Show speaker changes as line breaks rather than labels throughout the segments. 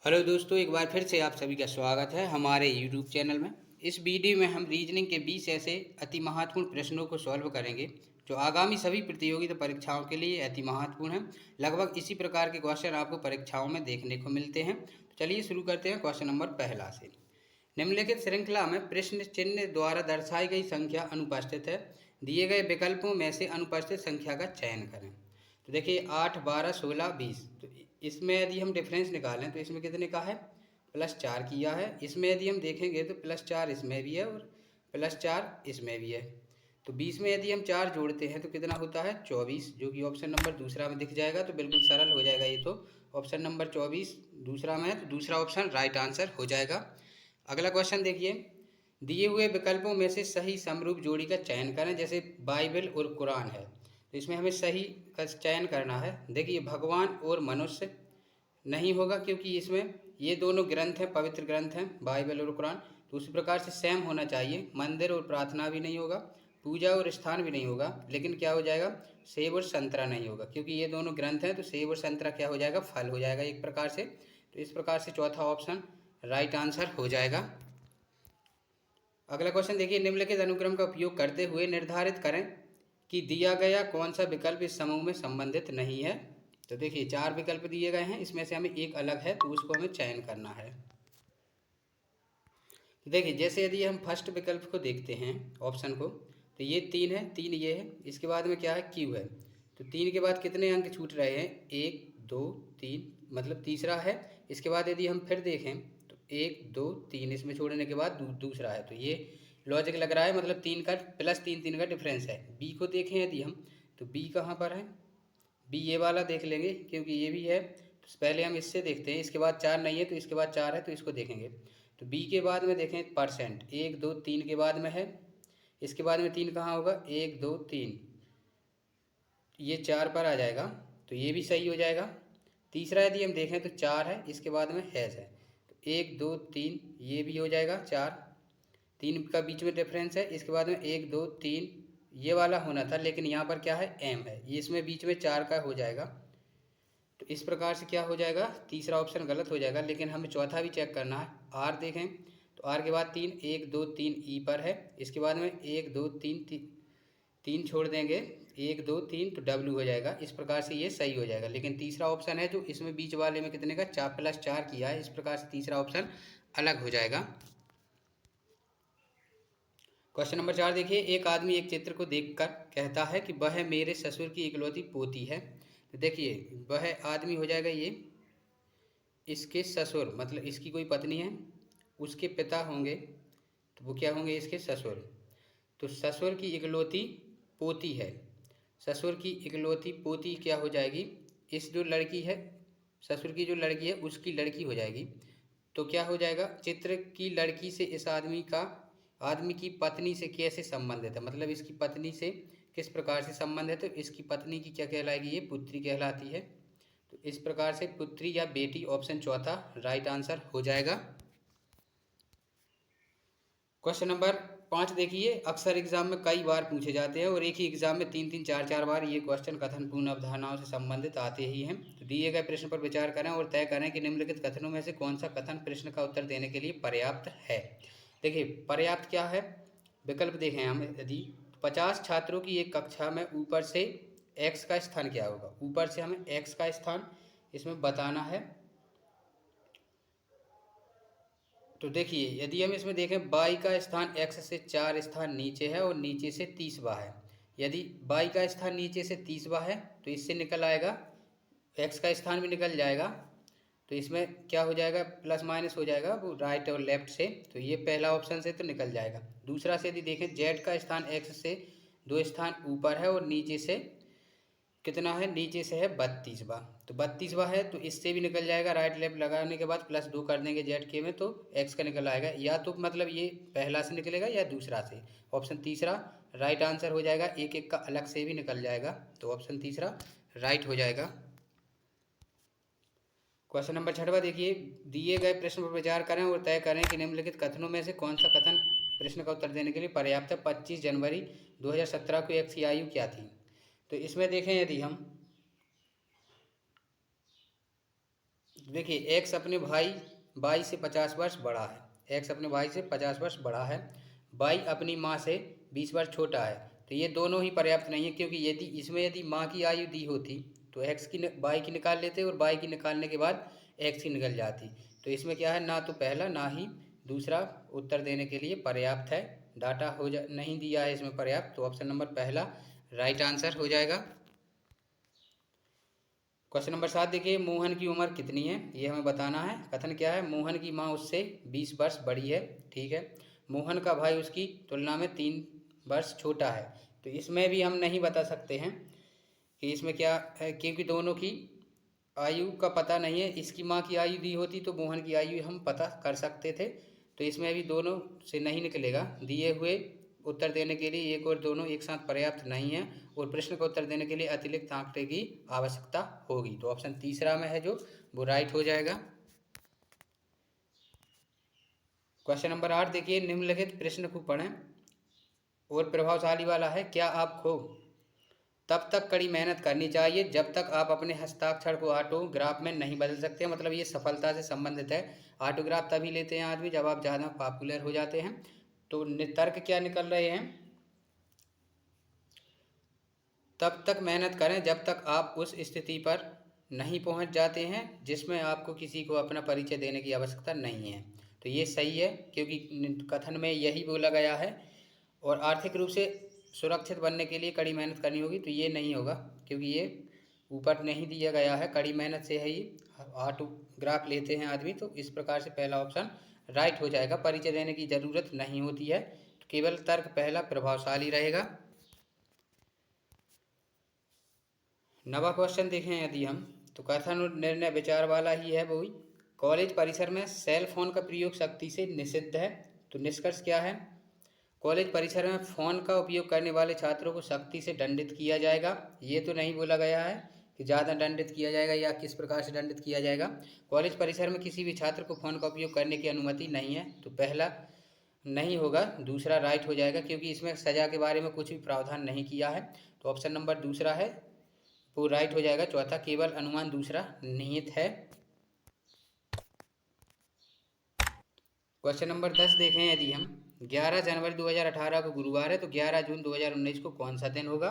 Hello दोस्तों, एक बार फिर से आप सभी का स्वागत है हमारे यूट्यूब चैनल में। इस वीडियो में हम रीजनिंग के 20 ऐसे अति महत्वपूर्ण प्रश्नों को सॉल्व करेंगे जो आगामी सभी प्रतियोगिता परीक्षाओं के लिए अति महत्वपूर्ण हैं। लगभग इसी प्रकार के क्वेश्चन आपको परीक्षाओं में देखने को मिलते हैं। तो चलिए शुरू करते हैं क्वेश्चन नंबर पहला से। निम्नलिखित श्रृंखला में प्रश्न चिन्ह द्वारा दर्शाई गई संख्या अनुपस्थित है। दिए गए विकल्पों में से अनुपस्थित संख्या का चयन करें। तो देखिए 8, 12, 16, 20। तो इसमें यदि हम डिफरेंस निकालें तो इसमें कितने का है, +4 किया है। इसमें यदि हम देखेंगे तो +4 इसमें भी है और +4 इसमें भी है। तो 20 में यदि हम 4 जोड़ते हैं तो कितना होता है, 24, जो कि ऑप्शन नंबर दूसरा में दिख जाएगा। तो बिल्कुल सरल हो जाएगा ये। तो ऑप्शन नंबर 24 दूसरा में है, तो दूसरा ऑप्शन राइट आंसर हो जाएगा। अगला क्वेश्चन देखिए, दिए हुए विकल्पों में से सही समरूप जोड़ी का चयन करें। जैसे बाइबल और कुरान है, तो इसमें हमें सही का चयन करना है। देखिए भगवान और मनुष्य नहीं होगा, क्योंकि इसमें ये दोनों ग्रंथ हैं, पवित्र ग्रंथ हैं, बाइबल और कुरान। तो उसी प्रकार से सेम होना चाहिए। मंदिर और प्रार्थना भी नहीं होगा, पूजा और स्थान भी नहीं होगा। लेकिन क्या हो जाएगा, सेब और संतरा नहीं होगा, क्योंकि ये दोनों ग्रंथ हैं। तो सेब और संतरा क्या हो जाएगा, फल हो जाएगा एक प्रकार से। तो इस प्रकार से चौथा ऑप्शन राइट आंसर हो जाएगा। अगला क्वेश्चन देखिए, निम्नलिखित अनुक्रम का उपयोग करते हुए निर्धारित करें कि दिया गया कौन सा विकल्प इस समूह में संबंधित नहीं है। तो देखिए 4 विकल्प दिए गए हैं, इसमें से हमें एक अलग है, तो उसको हमें चयन करना है। देखिए जैसे यदि हम फर्स्ट विकल्प को देखते हैं, ऑप्शन को, तो ये 3 है, 3 ये है, इसके बाद में क्या है, क्यू है। तो 3 के बाद कितने अंक छूट रहे हैं, 1, 2, 3, मतलब तीसरा है। इसके बाद यदि हम फिर देखें तो 1, 2, 3, इसमें छोड़ने के बाद दूसरा है। तो ये लॉजिक लग रहा है, मतलब 3 का +3, 3 का डिफरेंस है। बी को देखें यदि हम, तो बी कहाँ पर है, बी ये वाला देख लेंगे, क्योंकि ये भी है। तो पहले हम इससे देखते हैं, इसके बाद 4 नहीं है, तो इसके बाद 4 है, तो इसको देखेंगे। तो बी के बाद में देखें परसेंट, 1, 2, 3 के बाद में है। इसके बाद में 3 कहाँ होगा, 1, 2, 3, ये 4 पर आ जाएगा, तो ये भी सही हो जाएगा। तीसरा यदि हम देखें तो 4 है, इसके बाद में हैज़ है, तो 1, 2, 3, ये भी हो जाएगा। 4, 3 का बीच में डिफरेंस है, इसके बाद में 1, 2, 3, ये वाला होना था, लेकिन यहाँ पर क्या है, एम है, ये इसमें बीच में 4 का हो जाएगा। तो इस प्रकार से क्या हो जाएगा, तीसरा ऑप्शन गलत हो जाएगा। लेकिन हमें चौथा भी चेक करना है। आर देखें तो आर के बाद 3, 1, 2, 3 ई पर है। इसके बाद में 1, 2, 3, 3 छोड़ देंगे, 1, 2, 3, तो डब्ल्यू हो जाएगा। इस प्रकार से ये सही हो जाएगा। लेकिन तीसरा ऑप्शन है जो इसमें बीच वाले में कितने का, 4 +4 किया है, इस प्रकार से तीसरा ऑप्शन अलग हो जाएगा। क्वेश्चन नंबर 4 देखिए, एक आदमी एक चित्र को देखकर कहता है कि वह मेरे ससुर की इकलौती पोती है। तो देखिए वह आदमी हो जाएगा ये, इसके ससुर मतलब इसकी कोई पत्नी है, उसके पिता होंगे, तो वो क्या होंगे, इसके ससुर। तो ससुर की इकलौती पोती है, ससुर की इकलौती पोती क्या हो जाएगी, इस जो लड़की है, ससुर की जो लड़की है उसकी लड़की हो जाएगी। तो क्या हो जाएगा, चित्र की लड़की से इस आदमी की पत्नी से कैसे संबंधित है, मतलब इसकी पत्नी से किस प्रकार से संबंधित है। तो इसकी पत्नी की क्या कहलाएगी, ये पुत्री कहलाती है। तो इस प्रकार से पुत्री या बेटी, ऑप्शन चौथा राइट आंसर हो जाएगा। क्वेश्चन नंबर 5 देखिए, अक्सर एग्जाम में कई बार पूछे जाते हैं और एक ही एग्जाम में 3, 3, 4, 4 बार ये क्वेश्चन कथन पूर्ण अवधारणाओं से संबंधित आते ही हैं। तो दिए गए प्रश्न पर विचार करें और तय करें कि निम्नलिखित कथनों में से कौन सा कथन प्रश्न का उत्तर देने के लिए पर्याप्त है। देखिए पर्याप्त क्या है, विकल्प देखें हम, यदि 50 छात्रों की एक कक्षा में ऊपर से एक्स का स्थान क्या होगा, ऊपर से हमें एक्स का स्थान इसमें बताना है। तो देखिए यदि हम इसमें देखें, बाई का स्थान एक्स से 4 स्थान नीचे है और नीचे से 30वां है। यदि बाई का स्थान नीचे से 30वां है तो इससे निकल आएगा, एक्स का स्थान भी निकल जाएगा। तो इसमें क्या हो जाएगा, प्लस माइनस हो जाएगा वो राइट और लेफ्ट से। तो ये पहला ऑप्शन से तो निकल जाएगा। दूसरा से यदि देखें, जेड का स्थान एक्स से 2 स्थान ऊपर है और नीचे से कितना है, नीचे से है 32वां। तो 32वां है, तो इससे भी निकल जाएगा। राइट लेफ्ट लगाने के बाद +2 कर देंगे जेड के में, तो एक्स का निकल आएगा। या तो मतलब ये पहला से निकलेगा या दूसरा से। ऑप्शन तीसरा राइट आंसर हो जाएगा। एक एक का अलग से भी निकल जाएगा, तो ऑप्शन तीसरा राइट हो जाएगा। क्वेश्चन नंबर 6 देखिए, दिए गए प्रश्न पर विचार करें और तय करें कि निम्नलिखित कथनों में से कौन सा कथन प्रश्न का उत्तर देने के लिए पर्याप्त है। 25 जनवरी 2017 को एक्स की आयु क्या थी। तो इसमें देखें यदि हम, देखिए एक्स अपने भाई वाई से 50 वर्ष बड़ा है, एक्स अपने भाई से 50 वर्ष बड़ा है, वाई अपनी माँ से 20 वर्ष छोटा है। तो ये दोनों ही पर्याप्त नहीं है, क्योंकि यदि माँ की आयु दी होती तो एक्स की वाई की निकाल लेते और वाई की निकालने के बाद एक्स की निकल जाती। तो इसमें क्या है, ना तो पहला ना ही दूसरा उत्तर देने के लिए पर्याप्त है, डाटा नहीं दिया है इसमें पर्याप्त। तो ऑप्शन नंबर पहला राइट आंसर हो जाएगा। क्वेश्चन नंबर 7 देखिए, मोहन की उम्र कितनी है, ये हमें बताना है। कथन क्या है, मोहन की माँ उससे 20 वर्ष बड़ी है, ठीक है। मोहन का भाई उसकी तुलना में 3 वर्ष छोटा है। तो इसमें भी हम नहीं बता सकते हैं कि इसमें क्या है, क्योंकि दोनों की आयु का पता नहीं है। इसकी माँ की आयु दी होती तो मोहन की आयु हम पता कर सकते थे। तो इसमें भी दोनों से नहीं निकलेगा। दिए हुए उत्तर देने के लिए एक और दोनों एक साथ पर्याप्त नहीं है, और प्रश्न का उत्तर देने के लिए अतिरिक्त आंकड़े की आवश्यकता होगी। तो ऑप्शन तीसरा में है जो वो राइट हो जाएगा। क्वेश्चन नंबर 8 देखिए, निम्नलिखित प्रश्न को पढ़ें और प्रभावशाली वाला है, क्या आपको तब तक कड़ी मेहनत करनी चाहिए जब तक आप अपने हस्ताक्षर को ऑटोग्राफ में नहीं बदल सकते। मतलब ये सफलता से संबंधित है। ऑटोग्राफ तभी लेते हैं आदमी जब आप ज़्यादा पॉपुलर हो जाते हैं। तो तर्क क्या निकल रहे हैं, तब तक मेहनत करें जब तक आप उस स्थिति पर नहीं पहुंच जाते हैं जिसमें आपको किसी को अपना परिचय देने की आवश्यकता नहीं है। तो ये सही है, क्योंकि कथन में यही बोला गया है। और आर्थिक रूप से सुरक्षित बनने के लिए कड़ी मेहनत करनी होगी, तो ये नहीं होगा, क्योंकि ये ऊपर नहीं दिया गया है। कड़ी मेहनत से ही ऑटोग्राफ लेते हैं आदमी। तो इस प्रकार से पहला ऑप्शन राइट हो जाएगा। परिचय देने की ज़रूरत नहीं होती है, तो केवल तर्क पहला प्रभावशाली रहेगा। नवा क्वेश्चन देखें यदि हम, तो कथन और निर्णय विचार वाला ही है वही। कॉलेज परिसर में सेल फोन का प्रयोग सख्ती से निषिद्ध है। तो निष्कर्ष क्या है, कॉलेज परिसर में फ़ोन का उपयोग करने वाले छात्रों को सख्ती से दंडित किया जाएगा। ये तो नहीं बोला गया है कि ज़्यादा दंडित किया जाएगा या किस प्रकार से दंडित किया जाएगा। कॉलेज परिसर में किसी भी छात्र को फ़ोन का उपयोग करने की अनुमति नहीं है। तो पहला नहीं होगा, दूसरा राइट हो जाएगा, क्योंकि इसमें सज़ा के बारे में कुछ भी प्रावधान नहीं किया है। तो ऑप्शन नंबर दूसरा है वो राइट हो जाएगा। चौथा केवल अनुमान दूसरा निहित है। क्वेश्चन नंबर 10 देखें यदि हम, 11 जनवरी 2018 को गुरुवार है, तो 11 जून 2019 को कौन सा दिन होगा।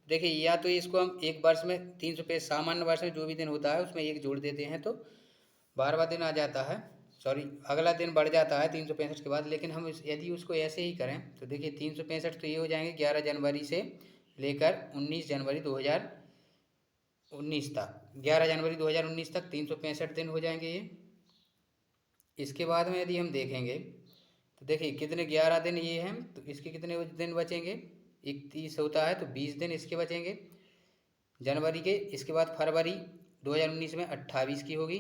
देखिए, या तो इसको हम एक वर्ष में 300 पेज, सामान्य वर्ष में जो भी दिन होता है उसमें एक जोड़ देते हैं तो 12वां दिन आ जाता है। सॉरी, अगला दिन बढ़ जाता है 365 के बाद। लेकिन हम यदि उसको ऐसे ही करें तो देखिए 365 तो ये हो जाएंगे 11 जनवरी से लेकर 19 जनवरी 2019 तक। 11 जनवरी 2019 तक 365 दिन हो जाएंगे ये। इसके बाद में यदि हम देखेंगे तो देखिए कितने 11 दिन ये हैं, तो इसके कितने दिन बचेंगे, 31 होता है तो 20 दिन इसके बचेंगे जनवरी के। इसके बाद फरवरी 2019 में 28 की होगी।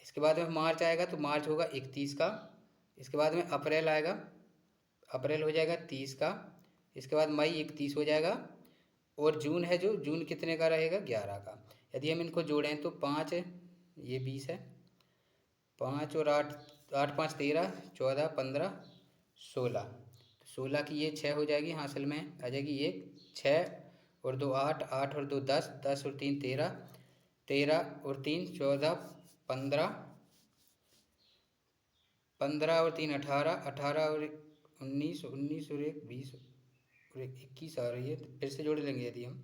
इसके बाद में मार्च आएगा तो मार्च होगा 31 का। इसके बाद में अप्रैल आएगा, अप्रैल हो जाएगा 30 का। इसके बाद मई 31 हो जाएगा। और जून है जो जून कितने का रहेगा, 11 का। यदि हम इनको जोड़ें तो 5 ये 20 है, 5 और 8, 8 5 13, 14 15 16, 16 की ये 6 हो जाएगी, हासिल में आ जाएगी ये 6 और 2 8, 8 और 2 10, 10 और 3 13, 13 और 3 14, 15, 15 और 3 18, 18 और 19, 19 और 1 20 और 21 आ रही है। तो फिर से जोड़ लेंगे यदि हम,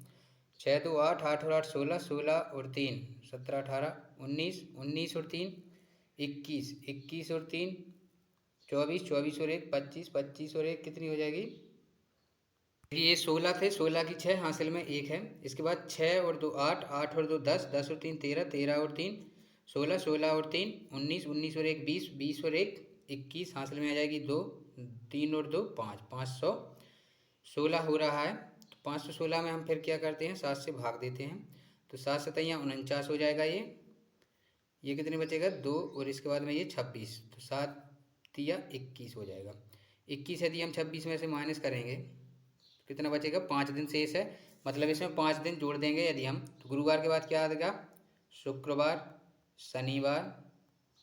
6 2 8, 8 और 8 16, 16 और 3 17 18 19, 19 और 3 21, 21 और 3 24, 24 और 1 25, 25 और 1 कितनी हो जाएगी, ये 16 थे, 16 की 6 हासिल में 1 है। इसके बाद 6 और 2 8, 8 और 2 10, 10 और 3 13, 13 और 3 16, 16 और 3 19, 19 और 1 20, 20 और 1 21 हासिल में आ जाएगी 2, 3 और 2 5, 516 हो रहा है। तो 516 में हम फिर क्या करते हैं, 7 से भाग देते हैं। तो 7 सतैया 49 हो जाएगा ये कितने बचेगा 2, और इसके बाद में ये 26, तो 7 तिया 21 हो जाएगा। 21 यदि हम 26 में से माइनस करेंगे तो कितना बचेगा, 5 दिन शेष है। मतलब इसमें 5 दिन जोड़ देंगे यदि हम, तो गुरुवार के बाद क्या आ जाएगा, शुक्रवार, शनिवार,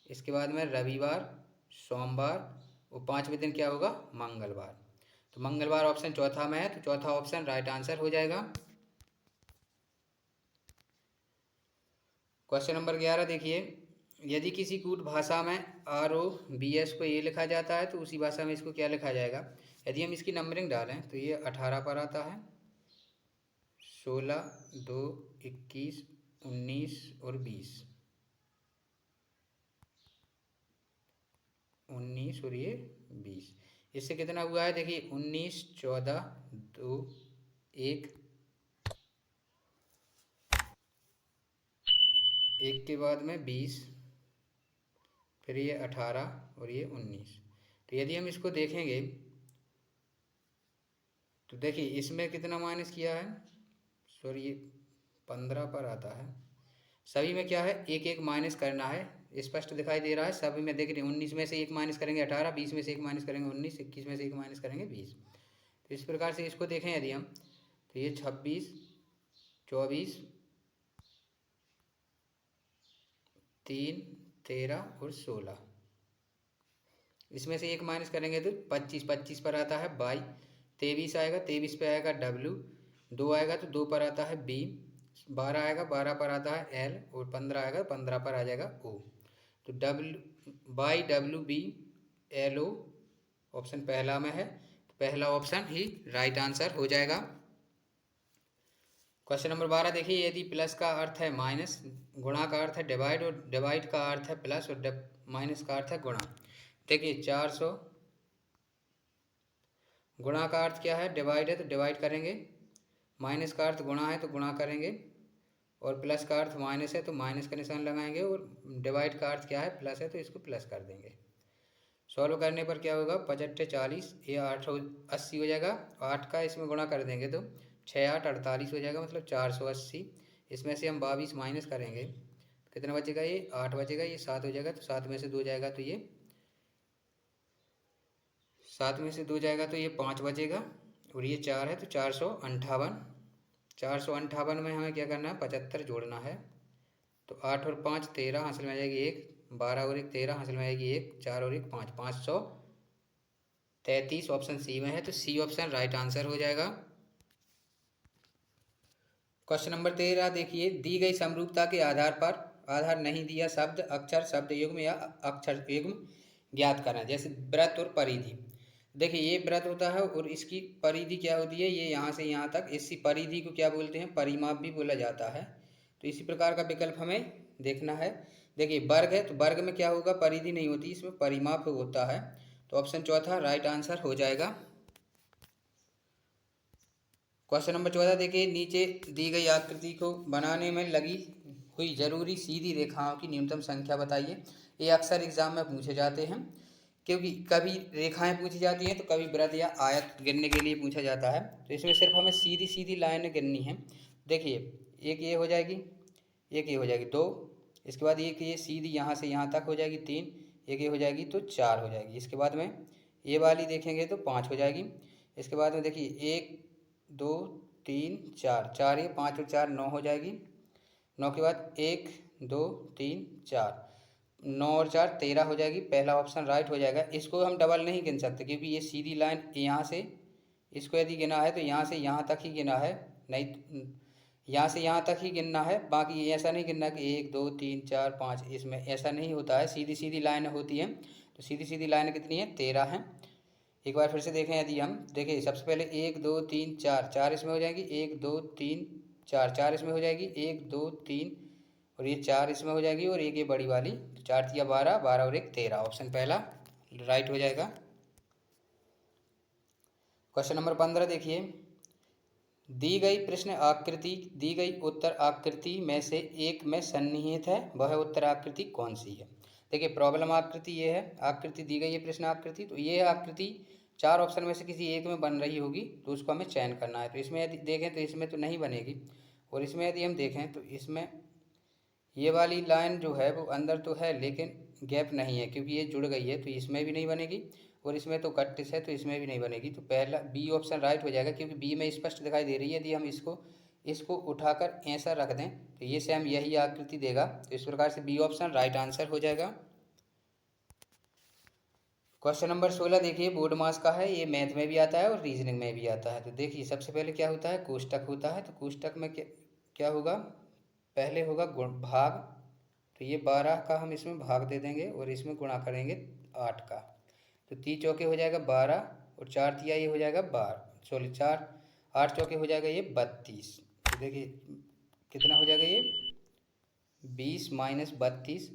इसके बाद में रविवार, सोमवार, और 5वें दिन क्या होगा, मंगलवार। तो मंगलवार ऑप्शन चौथा में है, तो चौथा ऑप्शन राइट आंसर हो जाएगा। क्वेश्चन नंबर 11 देखिए, यदि किसी कूट भाषा में ROBS को ये लिखा जाता है तो उसी भाषा में इसको क्या लिखा जाएगा। यदि हम इसकी नंबरिंग डालें तो ये 18 पर आता है, 16, 2, 21, 19 और 20, 19 और ये 20। इससे कितना हुआ है देखिए, 19, 14, 2, 1, एक के बाद में 20, फिर ये 18 और ये 19। तो यदि हम इसको देखेंगे तो देखिए इसमें कितना माइनस किया है, सॉरी ये 15 पर आता है। सभी में क्या है, एक एक माइनस करना है, स्पष्ट दिखाई दे रहा है। सभी में देख रहे हैं, 19 में से एक माइनस करेंगे 18, 20 में से एक माइनस करेंगे 19, 21 में से एक माइनस करेंगे 20। तो इस प्रकार से इसको देखें यदि हम, तो ये 26, 24, 3, 13 और 16। इसमें से एक माइनस करेंगे तो 25, 25 पर आता है बाई, 23 आएगा, 23 पे आएगा W, 2 आएगा तो 2 पर आता है B, 12 आएगा, 12 पर आता है L, और 15 आएगा, 15 पर आ जाएगा O। तो WBLO ऑप्शन पहला में है, तो पहला ऑप्शन ही राइट आंसर हो जाएगा। क्वेश्चन नंबर 12 देखिए, यदि प्लस का अर्थ है माइनस, गुणा का अर्थ है डिवाइड, और डिवाइड का अर्थ है प्लस, और माइनस का अर्थ है गुणा। देखिए 400, गुणा का अर्थ क्या है, डिवाइड है तो डिवाइड करेंगे, माइनस का अर्थ गुणा है तो गुणा करेंगे, और प्लस का अर्थ माइनस है तो माइनस का निशान लगाएंगे, और डिवाइड का अर्थ क्या है, प्लस है तो इसको प्लस कर देंगे। सॉल्व करने पर क्या होगा, 55, 40, ये 8 80 हो जाएगा, 8 का इसमें गुणा कर देंगे तो 6, 8, 48 हो जाएगा, मतलब 480। इसमें से हम 22 माइनस करेंगे, कितना बचेगा, ये 8 बचेगा, ये 7 हो जाएगा, तो 7 में से 2 जाएगा तो ये 7 में से 2 जाएगा तो ये 5 बचेगा, और ये 4 है तो 458। 458 में हमें क्या करना है, 75 जोड़ना है। तो 8 और 5 13, हासिल में आ जाएगी 1, 12 और 1 13, हासिल में आएगी 1, 4 और 1 5, 533 ऑप्शन सी में है, तो सी ऑप्शन राइट आंसर हो जाएगा। क्वेश्चन नंबर 13 देखिए, दी गई समरूपता के आधार पर आधार नहीं दिया शब्द, अक्षर, शब्द युग्म या अक्षर युग्म ज्ञात करना। जैसे वृत्त और परिधि। देखिए ये वृत्त होता है और इसकी परिधि क्या होती है, ये यहाँ से यहाँ तक, इसी परिधि को क्या बोलते हैं, परिमाप भी बोला जाता है। तो इसी प्रकार का विकल्प हमें देखना है। देखिए वर्ग है तो वर्ग में क्या होगा, परिधि नहीं होती, इसमें परिमाप होता है। तो ऑप्शन चौथा राइट आंसर हो जाएगा। क्वेश्चन नंबर 14 देखिए, नीचे दी गई आकृति को बनाने में लगी हुई जरूरी सीधी रेखाओं की न्यूनतम संख्या बताइए। ये अक्सर एग्जाम में पूछे जाते हैं, क्योंकि कभी रेखाएं पूछी जाती हैं तो कभी वृत्त या आयत गिनने के लिए पूछा जाता है। तो इसमें सिर्फ हमें सीधी सीधी लाइन गिननी है। देखिए एक ये हो जाएगी, एक ये हो जाएगी 2, इसके बाद एक ये सीधी यहाँ से यहाँ तक हो जाएगी 3, एक ये हो जाएगी तो 4 हो जाएगी। इसके बाद में ये वाली देखेंगे तो 5 हो जाएगी। इसके बाद में देखिए 1, 2, 3, 4, 4 ये 5 और 4 9 हो जाएगी। 9 के बाद 1, 2, 3, 4, 9 और 4 13 हो जाएगी। पहला ऑप्शन राइट हो जाएगा। इसको हम डबल नहीं गिन सकते, क्योंकि ये सीधी लाइन यहाँ से, इसको यदि गिना है तो यहाँ से यहाँ तक ही गिना है, नहीं यहाँ से यहाँ तक ही गिनना है। बाकी ऐसा नहीं गिनना कि 1, 2, 3, 4, 5, इसमें ऐसा नहीं होता है, सीधी सीधी लाइन होती है। तो सीधी सीधी लाइन कितनी है, 13 है। एक बार फिर से देखें यदि हम, देखिए सबसे पहले 1, 2, 3, 4, 4 इसमें हो जाएगी, 1, 2, 3, 4, 4 इसमें हो जाएगी, 1, 2, 3 और ये 4 इसमें हो जाएगी, और एक ये बड़ी वाली 4 तिया 12, 12 और 1 13, ऑप्शन पहला राइट हो जाएगा। क्वेश्चन नंबर 15 देखिए, दी गई प्रश्न आकृति, दी गई उत्तर आकृति में से एक में सन्निहित है, वह उत्तर आकृति कौन सी है। देखिए प्रॉब्लम आकृति ये है, आकृति दी गई है प्रश्न आकृति, तो ये आकृति 4 ऑप्शन में से किसी एक में बन रही होगी, तो उसको हमें चयन करना है। तो इसमें यदि देखें तो इसमें तो नहीं बनेगी, और इसमें यदि हम देखें तो इसमें ये वाली लाइन जो है वो अंदर तो है लेकिन गैप नहीं है, क्योंकि ये जुड़ गई है, तो इसमें भी नहीं बनेगी, और इसमें तो कट्टिस है तो इसमें भी नहीं बनेगी। तो पहला बी ऑप्शन राइट हो जाएगा, क्योंकि बी में स्पष्ट दिखाई दे रही है। यदि हम इसको उठाकर ऐसा रख दें तो ये सेम यही आकृति देगा। तो इस प्रकार से बी ऑप्शन राइट आंसर हो जाएगा। क्वेश्चन नंबर 16 देखिए, बोर्ड मास का है, ये मैथ में भी आता है और रीजनिंग में भी आता है। तो देखिए सबसे पहले क्या होता है, कोष्टक होता है। तो कोष्टक में क्या होगा, पहले होगा भाग, तो ये 12 का हम इसमें भाग दे देंगे और इसमें गुणा करेंगे 8 का। तो 3 चौके हो जाएगा 12 और 4 तिया ये हो जाएगा 12, सॉरी 4 8 चौके हो जाएगा ये 32। तो देखिए कितना हो जाएगा ये 20 माइनस 32।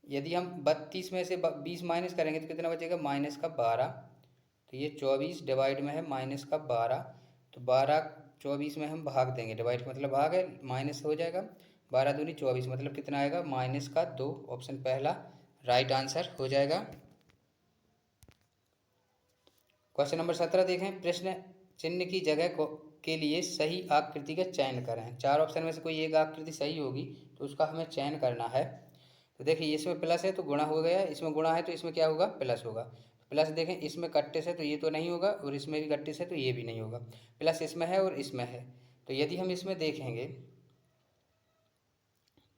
यदि हम 32 में से 20 माइनस करेंगे तो कितना बचेगा माइनस का 12। तो ये 24 डिवाइड में है माइनस का 12। तो 12 24 में हम भाग देंगे, डिवाइड मतलब भाग है, माइनस हो जाएगा। 12 दूनी 24 मतलब कितना आएगा माइनस का 2। ऑप्शन पहला राइट आंसर हो जाएगा। क्वेश्चन नंबर 17 देखें। प्रश्न चिन्ह की जगह के लिए सही आकृति का चयन करें। 4 ऑप्शन में से कोई एक आकृति सही होगी तो उसका हमें चयन करना है। तो देखिए इसमें प्लस है तो गुणा हो गया, इसमें गुणा है तो इसमें क्या होगा प्लस होगा। प्लस देखें इसमें कट्टे से तो ये तो नहीं होगा और इसमें भी कट्टे से तो ये भी नहीं होगा। प्लस इसमें है और इसमें है। तो यदि हम इसमें देखेंगे,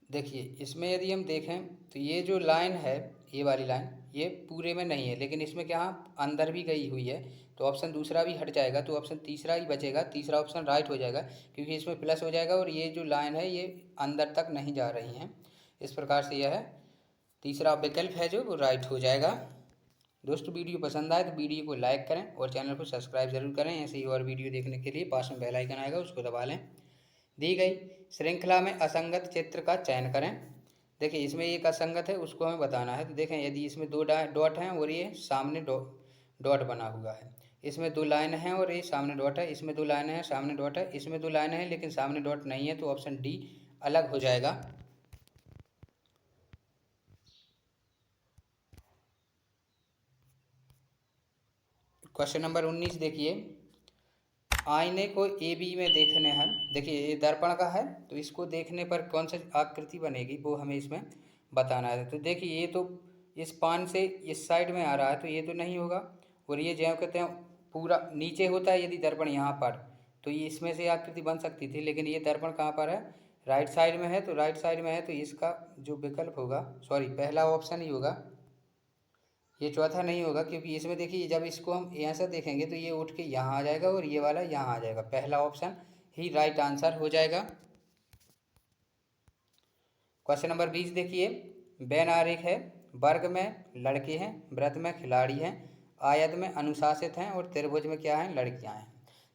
देखिए इसमें यदि हम देखें तो ये जो लाइन है, ये वाली लाइन ये पूरे में नहीं है, लेकिन इसमें क्या अंदर भी गई हुई है। तो ऑप्शन दूसरा भी हट जाएगा तो ऑप्शन तीसरा ही बचेगा। तीसरा ऑप्शन राइट हो जाएगा क्योंकि इसमें प्लस हो जाएगा और ये जो लाइन है ये अंदर तक नहीं जा रही हैं। इस प्रकार से यह तीसरा विकल्प है जो वो राइट हो जाएगा। दोस्तों वीडियो पसंद आए तो वीडियो को लाइक करें और चैनल को सब्सक्राइब जरूर करें। ऐसे ही और वीडियो देखने के लिए पास में बेल आइकन आएगा उसको दबा लें। दी गई श्रृंखला में असंगत चित्र का चयन करें। देखिए इसमें एक असंगत है उसको हमें बताना है। तो देखें यदि इसमें 2 डॉट हैं और ये सामने डॉट बना हुआ है, इसमें 2 लाइन हैं और ये सामने डॉट है, इसमें 2 लाइन है सामने डॉट है, इसमें 2 लाइन है लेकिन सामने डॉट नहीं है। तो ऑप्शन डी अलग हो जाएगा। क्वेश्चन नंबर 19 देखिए। आईने को ए बी में देखने हैं। देखिए ये दर्पण का है तो इसको देखने पर कौन सी आकृति बनेगी वो हमें इसमें बताना है। तो देखिए ये तो इस पान से इस साइड में आ रहा है तो ये तो नहीं होगा। और ये जो कहते हैं पूरा नीचे होता है यदि दर्पण यहाँ पर, तो ये इसमें से आकृति बन सकती थी, लेकिन ये दर्पण कहाँ पर है राइट साइड में है। तो राइट साइड में है तो इसका जो विकल्प होगा, सॉरी पहला ऑप्शन ही होगा, ये चौथा नहीं होगा। क्योंकि इसमें देखिए जब इसको हम यहाँ से देखेंगे तो ये उठ के यहाँ आ जाएगा और ये वाला यहाँ आ जाएगा। पहला ऑप्शन ही राइट आंसर हो जाएगा। क्वेश्चन नंबर 20 देखिए। वेन आरेख है, वर्ग में लड़के हैं, वृत्त में खिलाड़ी हैं, आयत में अनुशासित हैं और त्रिभुज में क्या है लड़कियां हैं।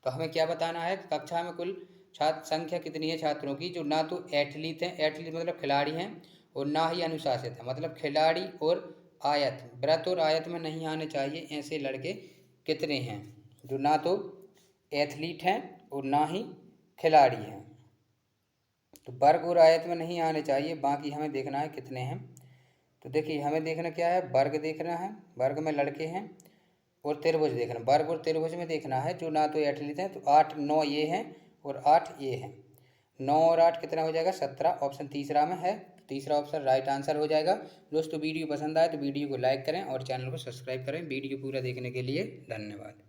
तो हमें क्या बताना है कक्षा में कुल छात्र संख्या कितनी है छात्रों की जो ना तो एथलीट हैं, एथलीट मतलब खिलाड़ी हैं, और ना ही अनुशासित है मतलब खिलाड़ी और आयत, वृत्त और आयत में नहीं आने चाहिए ऐसे लड़के कितने हैं जो ना तो एथलीट हैं और ना ही खिलाड़ी हैं। तो वर्ग और आयत में नहीं आने चाहिए, बाकी हमें देखना है कितने हैं। तो देखिए हमें देखना क्या है, वर्ग देखना है, वर्ग में लड़के हैं, और त्रिभुज देखना, वर्ग और त्रिभुज में देखना है जो ना तो एथलीट हैं। तो 8 9 ये हैं और 8 ये हैं। 9 और 8 कितना हो जाएगा 17। ऑप्शन तीसरा में है, तीसरा ऑप्शन राइट आंसर हो जाएगा। दोस्तों वीडियो पसंद आए तो वीडियो को लाइक करें और चैनल को सब्सक्राइब करें। वीडियो पूरा देखने के लिए धन्यवाद।